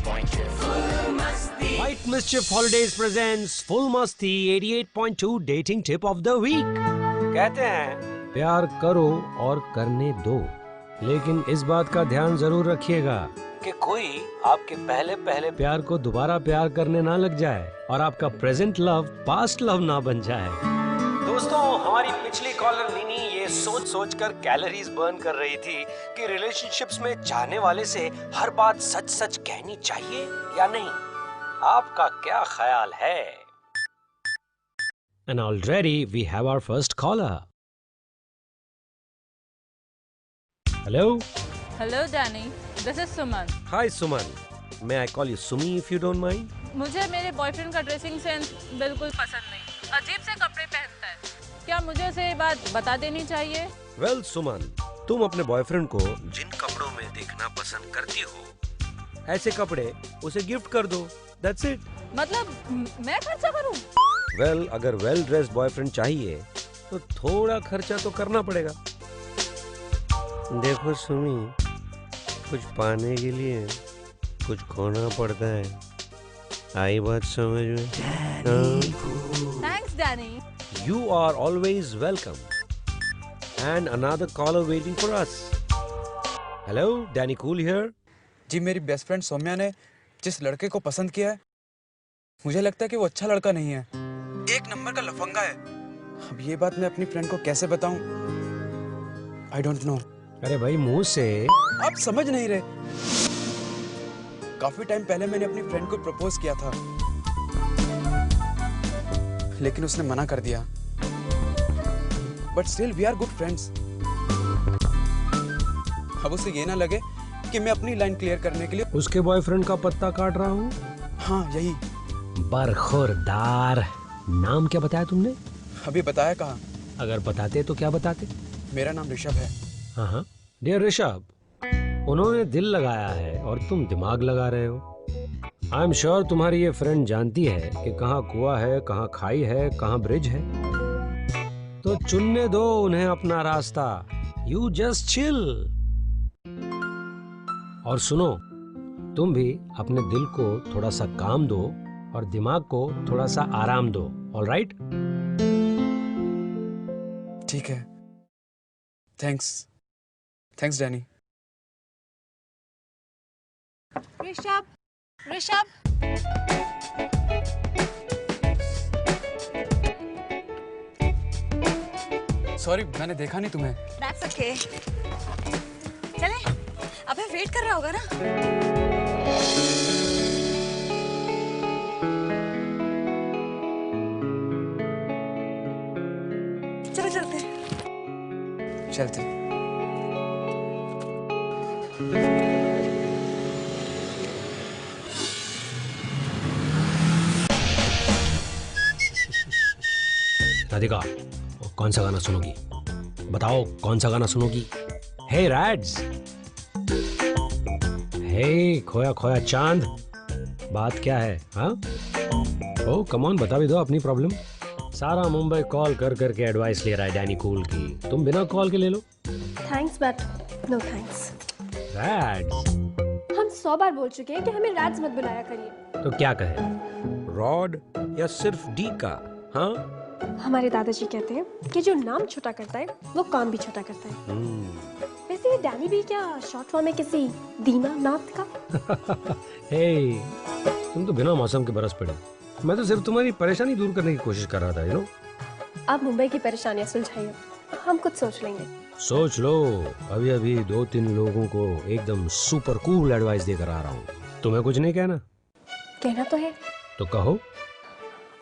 88.2 White Mischief Holidays presents Full Masti 88.2 Dating Tip of the Week। कहते हैं प्यार करो और करने दो, लेकिन इस बात का ध्यान जरूर रखिएगा कि कोई आपके पहले प्यार को दोबारा प्यार करने ना लग जाए और आपका प्रेजेंट लव पास्ट लव ना बन जाए। दोस्तों, हमारी पिछली कॉलर नीनी ये सोच कर कैलोरीज बर्न कर रही थी कि रिलेशनशिप्स में चाहने वाले से हर बात सच कहनी चाहिए या नहीं। आपका क्या ख्याल है? And already we have our first caller. Hello? Hello Danny, this is Suman. Hi Suman. May I call you Sumi if you don't mind? मुझे मेरे बॉयफ्रेंड का ड्रेसिंग सेंस बिल्कुल पसंद नहीं, अजीब से कपड़े पहनता है। क्या मुझे उसे ये बात बता देनी चाहिए? Well सुमन, तुम अपने बॉयफ्रेंड को जिन कपड़ों में देखना पसंद करती हो, ऐसे कपड़े उसे गिफ्ट कर दो। That's it. मतलब मैं खर्चा करूं? Well, अगर वेल ड्रेस्ड बॉयफ्रेंड चाहिए तो थोड़ा खर्चा तो करना पड़ेगा। देखो सुमी, कुछ पाने के लिए कुछ खोना पड़ता है। आई बात समझ में? Thanks Danny. You are always welcome. And another caller waiting for us. Hello, Danny Cool here. जी, मेरी बेस्ट फ्रेंड सौम्या ने जिस लड़के को पसंद किया है, मुझे लगता है कि वो अच्छा लड़का नहीं है, एक नंबर का लफंगा है। अब ये बात मैं अपनी फ्रेंड को कैसे बताऊं? I don't know. अरे भाई, मुंह से आप समझ नहीं रहे। काफी टाइम पहले मैंने अपनी फ्रेंड को प्रपोज किया था, लेकिन उसने मना कर दिया। But still we are good friends. अब उसे ये ना लगे कि मैं अपनी लाइन क्लियर करने के लिए उसके बॉयफ्रेंड का पत्ता काट रहा हूँ। हाँ, यही। बरखुरदार। नाम क्या बताया तुमने? अभी बताया कहाँ? अगर बताते तो क्या बताते? मेरा नाम ऋषभ है। हाँ, डियर ऋषभ, उन्होंने दिल लगाया है और तुम दिमाग लगा रहे हो। आई एम श्योर तुम्हारी ये फ्रेंड जानती है कि कहाँ कुआं है, कहाँ खाई है, कहाँ ब्रिज है। तो चुनने दो उन्हें अपना रास्ता। You just chill. और सुनो, तुम भी अपने दिल को थोड़ा सा काम दो और दिमाग को थोड़ा सा आराम दो। ऑलराइट? ठीक है। Thanks Danny. Rishabh, Rishabh. Sorry, मैंने देखा नहीं तुम्हें। That's okay. चले, अबे वेट कर रहा होगा ना? चलो चलते। राधिका, कौन सा गाना सुनोगी? बताओ कौन सा गाना सुनोगी? हे रैड्स, हे खोया खोया चांद, बात क्या है? हाँ, ओ कम ऑन, बता भी दो अपनी प्रॉब्लम। सारा मुंबई कॉल कर करके एडवाइस ले रहा है डैनी कूल की, तुम बिना कॉल के ले लो। Thanks but no thanks. रैड्स? हम 100 बार बोल चुके हैं कि हमें रैड्स मत बुलाया करिए। तो क्या कहे, रॉड या सिर्फ डी का? हाँ, हमारे दादाजी कहते हैं कि जो नाम छोटा करता है वो काम भी छोटा करता है। वैसे ये डैनी भी क्या शॉर्ट फॉर्म है किसी दीना नाथ का? हे, तुम तो बिना मौसम के बरस पड़े। मैं तो सिर्फ तुम्हारी परेशानी दूर करने की कोशिश कर रहा था, यू नो। आप मुंबई की परेशानियां सुलझाइए, हम कुछ सोच लेंगे। सोच लो, अभी अभी 2-3 लोगों को एकदम सुपर कूल एडवाइस देकर आ रहा हूँ। तुम्हें कुछ नहीं कहना? कहना तो है। तो कहो।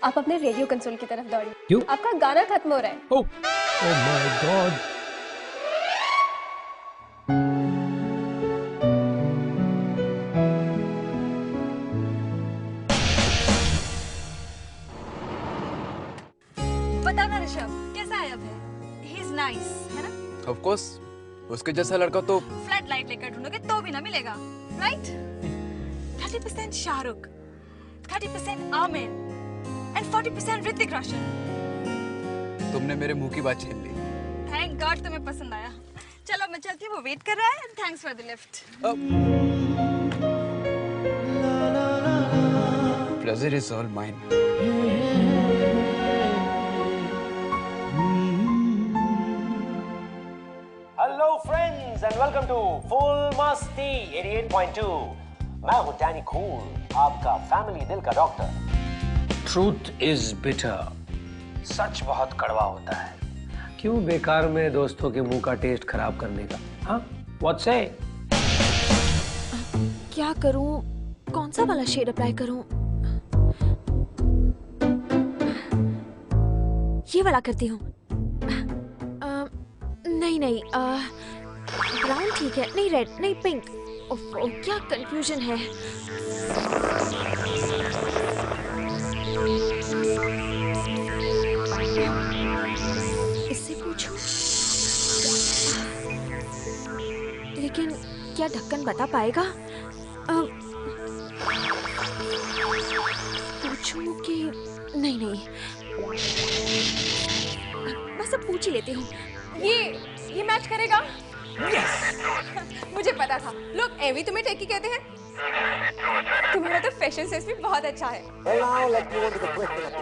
आप अपने रेडियो कंसोल की तरफ दौड़िए। क्यों? आपका गाना खत्म हो रहा है। Oh my God. बता ना ऋषभ, कैसा है अब है? He is nice, है ना? Of course, उसके जैसा लड़का तो फ्लड लाइट लेकर ढूंढोगे तो भी ना मिलेगा, right? 30% शाहरुख, 30% आमिर and 40% ऋतिक रोशन। तुमने मेरे मुंह की बात छीन ली। Thank God तुम्हें पसंद आया। चलो मैं चलती हूँ, वो वेट कर रहा है। Thanks for the lift. pleasure is all mine. Hello friends and welcome to full Masti 88.2। मैं हूं डैनी कूल, आपका फैमिली दिल का डॉक्टर। ट्रूथ इज बिटर, सच बहुत कड़वा होता है। क्यों बेकार में दोस्तों के मुंह का टेस्ट खराब करने का? हाँ, व्हाट से? क्या करूं? कौन सा वाला शेड अप्लाई करूं? ये वाला करती हूँ। नहीं, ब्राउन ठीक है। नहीं रेड, नहीं पिंक। ओह, क्या कंफ्यूजन है। इससे पूछूं? लेकिन क्या ढक्कन बता पाएगा? पूछूं कि नहीं, बस अब पूछ ही लेती हूँ। ये मैच करेगा? मुझे पता था, लोग एवी तुम्हें टेकी कहते हैं। तुम्हारा तो फैशन सेंस भी बहुत अच्छा है।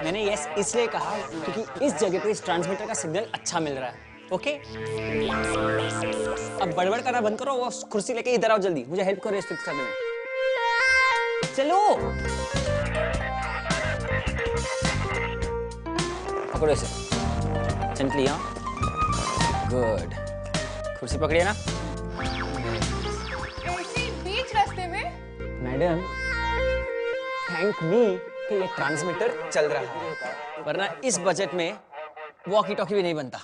मैंने यस इसलिए कहा क्योंकि इस जगह पे इस ट्रांसमीटर का सिग्नल अच्छा मिल रहा है। ओके, अब बड़बड़ करना बंद करो, वो कुर्सी लेके इधर आओ जल्दी, मुझे हेल्प करो इस फिक्स करने में। चलो पकड़ो इसे, जेंटली। हाँ, गुड। कुर्सी पकड़िए ना। ऐसे बीच रास्ते में? मैडम, थैंक मी कि ये ट्रांसमीटर चल रहा है, वरना इस बजट में वॉकी टॉकी भी नहीं बनता।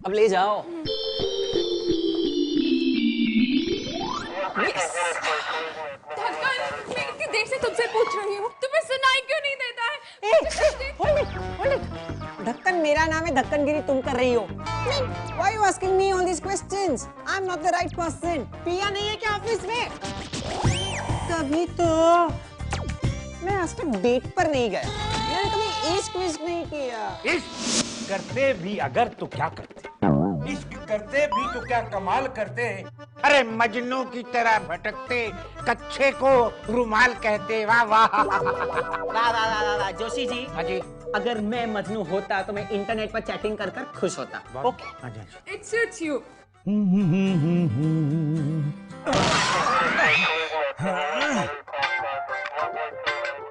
अब ले जाओ। ढक्कन, मैं इतनी देर से तुमसे पूछ रही हूँ, तुम्हें सुनाई क्यों नहीं देता है? ढक्कन मेरा नाम है, ढक्कनगिरी तुम कर रही हो। Why you asking me all these questions? I'm not the right person. पिया नहीं है क्या ऑफिस में? कभी तो मैं आज तक डेट पर नहीं गया, मैंने कभी इश्क विश्क नहीं किया। इश्क करते भी अगर तो क्या करते, इश्क करते भी तो क्या कमाल करते। अरे मजनू की तरह भटकते, कच्चे को रुमाल कहते। वाह वाह वाह जोशी जी। हाँ जी। अगर मैं मजनू होता तो मैं इंटरनेट पर चैटिंग कर कर खुश होता। ओके, हाँ जी। It suits you.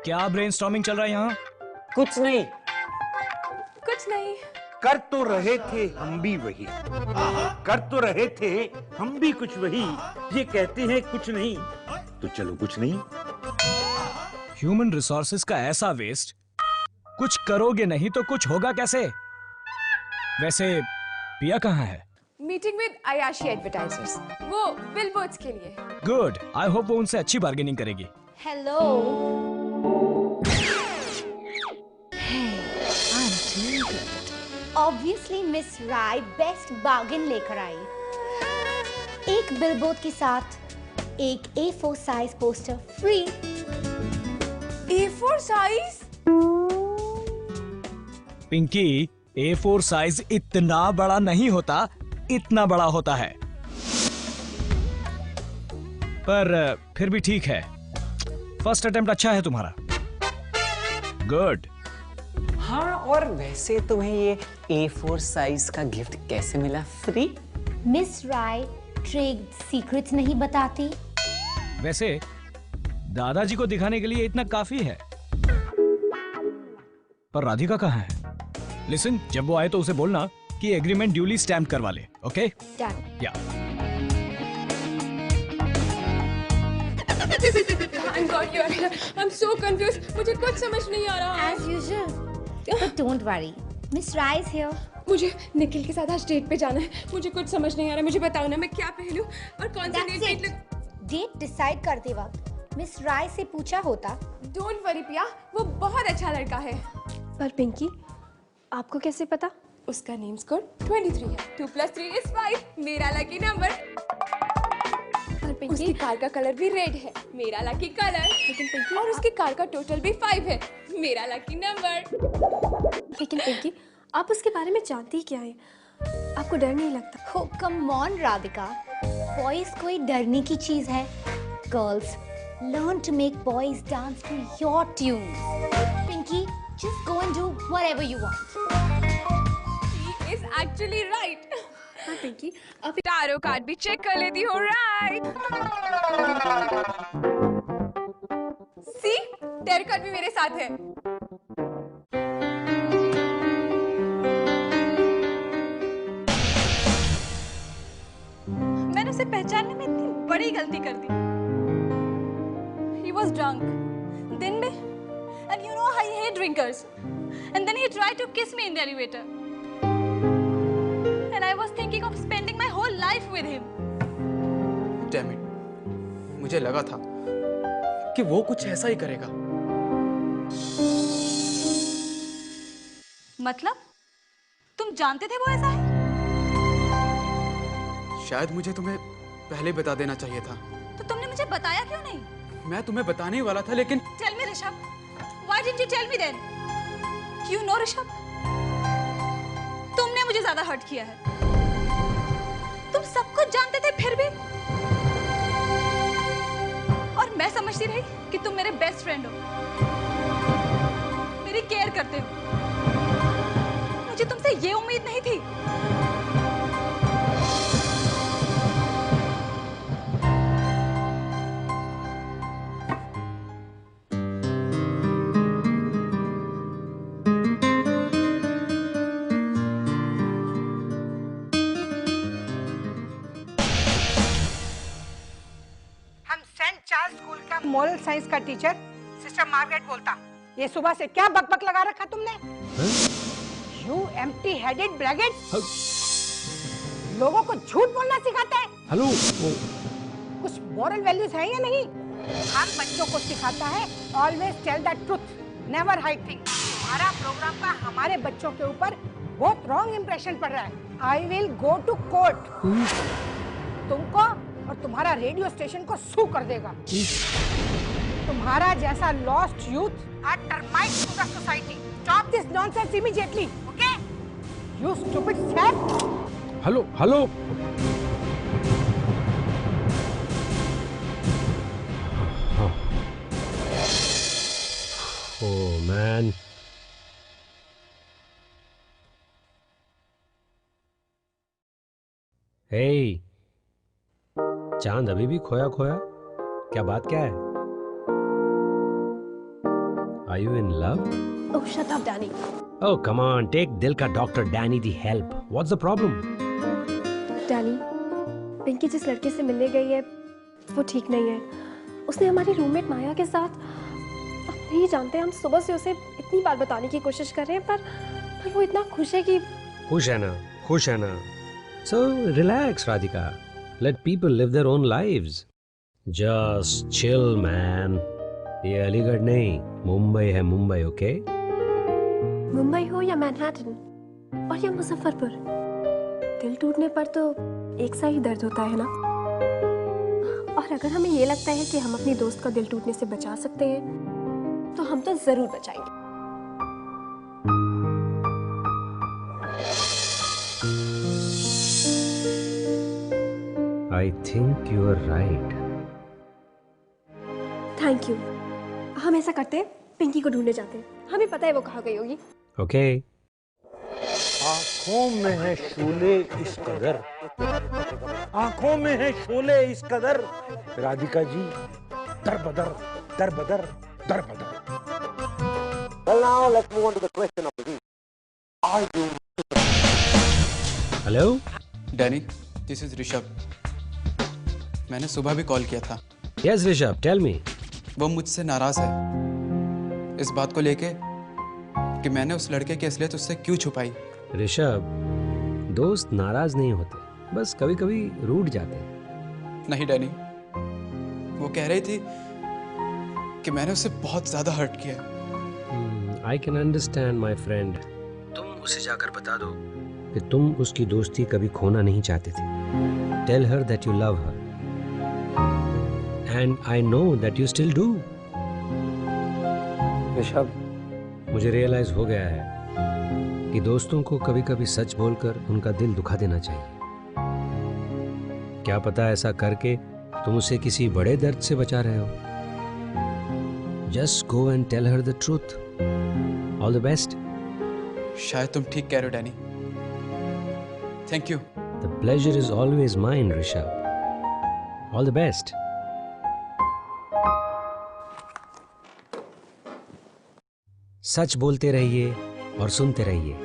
क्या ब्रेनस्टॉर्मिंग चल रहा है यहाँ? कुछ नहीं। कर तो रहे थे हम भी वही, कर तो रहे थे हम भी कुछ वही, ये कहते हैं कुछ नहीं तो चलो कुछ नहीं। ह्यूमन रिसोर्सेज का ऐसा वेस्ट, कुछ करोगे नहीं तो कुछ होगा कैसे? वैसे पिया कहाँ है? मीटिंग विद आयाशी एडवर्टाइजर्स, वो बिलबोर्ड्स के लिए। गुड, आई होप वो उनसे अच्छी बार्गेनिंग करेगी। Hello. Obviously miss Rai best bargain लेकर आई। एक बिलबोर्ड के साथ एक A4 size poster free. A4 size? Pinky, A4 size इतना बड़ा नहीं होता, इतना बड़ा होता है। पर फिर भी ठीक है, फर्स्ट अटेम्प्ट अच्छा है तुम्हारा। गुड। हाँ, और वैसे तुम्हें ये A4 साइज का गिफ्ट कैसे मिला फ्री? मिस राय ट्रेड सीक्रेट्स नहीं बताती। वैसे दादाजी को दिखाने के लिए इतना काफी है। पर राधिका कहाँ है? लिसन, जब वो आए तो उसे बोलना कि एग्रीमेंट ड्यूली स्टैम्प करवा ले। ओके? डन। या। Thank God you're here. I'm so confused. मुझे कुछ समझ नहीं आ रहा। As usual. But don't worry. Miss Rai is here. मुझे निखिल के साथ आज डेट पे जाना है। मुझे कुछ समझ नहीं आ रहा। मुझे बताओ ना, मैं क्या पहनूं और कौन सा That's it. डेट डिसाइड करते वक्त मिस राय से पूछा होता। डोंट वरी पिया, वो बहुत अच्छा लड़का है। पर पिंकी, आपको कैसे पता? उसका नेम स्कोर 23 है। 2 + 3 = 5, मेरा लकी नंबर। पर पिंकी, उसकी कार का कलर भी रेड है, मेरा लकी कलर। लेकिन पिंकी, और उसकी कार का टोटल भी 5 है, मेरा लकी नंबर। लेकिन पिंकी, आप उसके बारे में जानती ही क्या है? आपको डर नहीं लगता? हो कम ऑन राधिका, बॉयज कोई डरने की चीज है? Girls learn to make boys dance to your tunes. Pinky, just go and do whatever you want. He is actually right. हाँ पिंकी, अब टारो कार्ड भी चेक कर लेती हूँ, राइट? सी, टेर कार्ड भी मेरे साथ है। मैंने उसे पहचानने में इतनी बड़ी गलती कर दी। He was drunk. दिन में, and you know I hate drinkers. And then he tried to kiss me in the elevator. And I was thinking of spending my whole life with him. Damn it. मुझे लगा था कि वो कुछ ऐसा ही करेगा। मतलब? तुम जानते थे वो ऐसा है? शायद मुझे तुम्हें पहले बता देना चाहिए था। तो तुमने मुझे बताया क्यों नहीं? मैं तुम्हें बताने ही वाला था लेकिन Tell me, Rishabh. Why didn't you tell me then? You know, Rishabh, तुमने मुझे ज्यादा हर्ट किया है। तुम सब कुछ जानते थे फिर भी। और मैं समझती रही कि तुम मेरे बेस्ट फ्रेंड हो, मेरी केयर करते हो। मुझे तुमसे ये उम्मीद नहीं थी। मोरल साइंस का टीचर सिस्टर मार्गरेट बोलता। ये सुबह से क्या बकबक लगा रखा तुमने? You empty headed ब्रैगेट, लोगों को झूठ बोलना सिखाते हैं। हेलो, कुछ मोरल वैल्यूज है या नहीं? हर बच्चों को सिखाता है always tell the truth, never hide things. हमारा प्रोग्राम का हमारे बच्चों के ऊपर बहुत रॉन्ग इंप्रेशन पड़ रहा है। I will go to court. तुमको और तुम्हारा रेडियो स्टेशन को सू कर देगा। तुम्हारा जैसा lost youth are termites to the society. Stop this nonsense immediately, okay? You stupid sap. Hello hello, oh man, hey, चांद अभी भी खोया खोया? क्या बात क्या है? Are you in love? Oh, shut up, Danny. Oh, come on, take दिल का डॉक्टर डैनी दी help. What's the problem? Danny, Pinky जिस लड़के से मिलने गई है, वो ठीक नहीं है। उसने हमारी रूममेट माया के साथ, आप नहीं जानते, हम सुबह से उसे इतनी बार बताने की कोशिश कर रहे हैं, पर वो इतना खुश है कि खुश है ना, खुश है ना। So relax, Radhika. Let people live their own lives. Just chill, man. ये अलीगढ़ नहीं, मुंबई है, मुंबई, ओके? मुंबई हो या मैनहट्टन और या मुजफ्फरपुर, दिल टूटने पर तो एक सा ही दर्द होता है ना। और अगर हमें ये लगता है कि हम अपनी दोस्त का दिल टूटने से बचा सकते हैं, तो हम तो जरूर बचाएंगे। I think you are right. Thank you. हम ऐसा करते हैं, पिंकी को ढूंढने जाते हैं। हमें पता है वो कहाँ गई होगी। ओके। आंखों में है शोले इस कदर, आंखों में है शोले इस कदर, राधिका जी दर बदर दर बदर दर बदर। Well, now let's move on to the question of the week. Are you? Hello, Danny, this is Rishabh. मैंने सुबह भी कॉल किया था। Yes Rishabh, tell me. वो मुझसे नाराज है इस बात को लेके कि मैंने उस लड़के की असलियत उससे क्यों छुपाई। ऋषभ, दोस्त नाराज नहीं होते, बस कभी कभी रूठ जाते हैं। नहीं डैनी, वो कह रही थी कि मैंने उसे बहुत ज्यादा हर्ट किया। I can understand my friend. तुम उसे जाकर बता दो कि तुम उसकी दोस्ती कभी खोना नहीं चाहते थे। Tell her that you love her and I know that you still do. Rishabh, मुझे रियलाइज हो गया है कि दोस्तों को कभी कभी सच बोलकर उनका दिल दुखा देना चाहिए। क्या पता ऐसा करके तुम उसे किसी बड़े दर्द से बचा रहे हो। Just go and tell her the truth. All the best. शायद तुम ठीक कह रहे हो Danny. Thank you. The pleasure is always mine, Rishabh. All the best. सच बोलते रहिए और सुनते रहिए।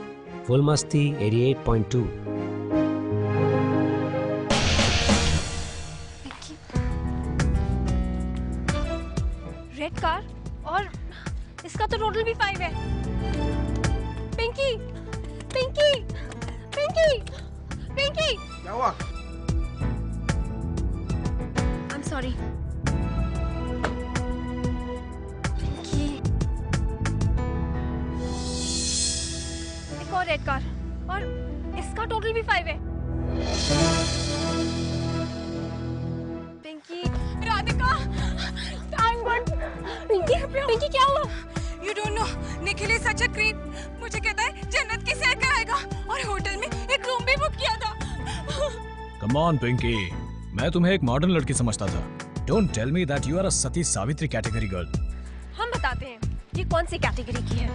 फुल मस्ती 88.2। रेड कार और इसका तो टोटल भी 5 है। पिंकी, पिंकी, पिंकी, पिंकी। क्या हुआ? I am sorry. पिंकी। एक और रेड कार और इसका टोटल भी 5 है। Pinky, Radhika, thank God. पिंकी, पिंकी क्या हुआ? You don't know, Nikhil is such a creep. मुझे कहता है जन्नत की सैर कराएगा और होटल में एक रूम भी बुक किया था। Come on, Pinky. मैं तुम्हें एक मॉडर्न लड़की समझता था। Don't tell me that you are a Sati Savitri category girl. हम बताते हैं ये कौन सी कैटेगरी की है।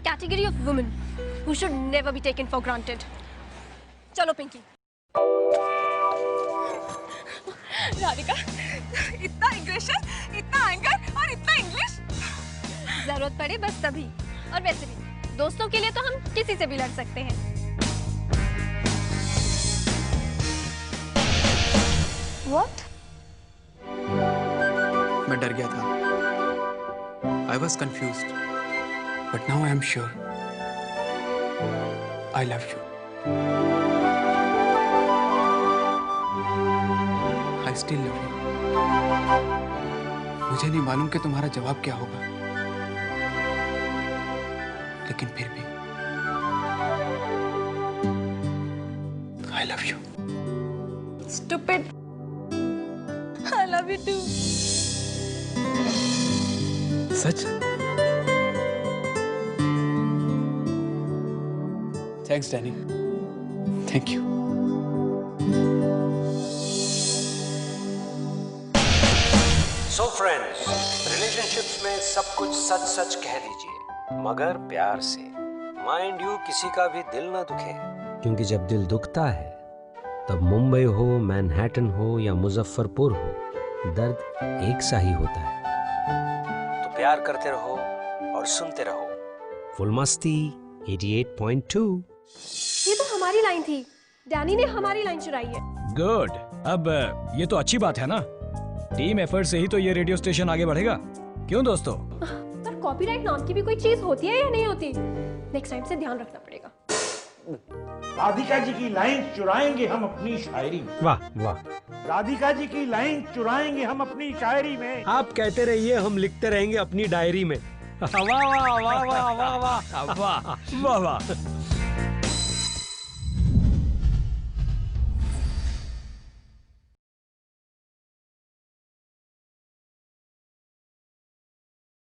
Category of women who should never be taken for granted. चलो पिंकी। राधिका, इतना एग्रेशन, इतना एंगर और इतना इंग्लिश। जरूरत पड़े बस तभी। और वैसे भी दोस्तों के लिए तो हम किसी से भी लड़ सकते हैं। What? मैं डर गया था। I was confused, but now I am sure. I love you. I still love you. मुझे नहीं मालूम कि तुम्हारा जवाब क्या होगा, लेकिन फिर भी I love you. Stupid. I love you too. Such? Thanks, Danny. Thank you. So friends, relationships में सब कुछ सच सच कह दीजिए, मगर प्यार से। माइंड यू किसी का भी दिल ना दुखे, क्योंकि जब दिल दुखता है तब मुंबई हो, मैनहट्टन हो या मुजफ्फरपुर हो, दर्द एक सा ही होता है। तो प्यार करते रहो और सुनते रहो। फुल मस्ती 88.2। ये तो हमारी लाइन थी। डैनी ने हमारी लाइन चुराई है। गुड। अब ये तो अच्छी बात है ना। टीम एफर्ट से ही तो ये रेडियो स्टेशन आगे बढ़ेगा। क्यों दोस्तों? पर कॉपीराइट नाम की भी कोई चीज होती है या नहीं होती? नेक्स्ट टाइम से ध्यान रखना पड़ेगा। राधिका जी की लाइन चुराएंगे हम अपनी शायरी में। वाह वाह। राधिका जी की लाइन चुराएंगे हम अपनी शायरी में। आप कहते रहिए, हम लिखते रहेंगे अपनी डायरी में। वाह वाह वाह वाह वाह वाह वाह वाह वाह।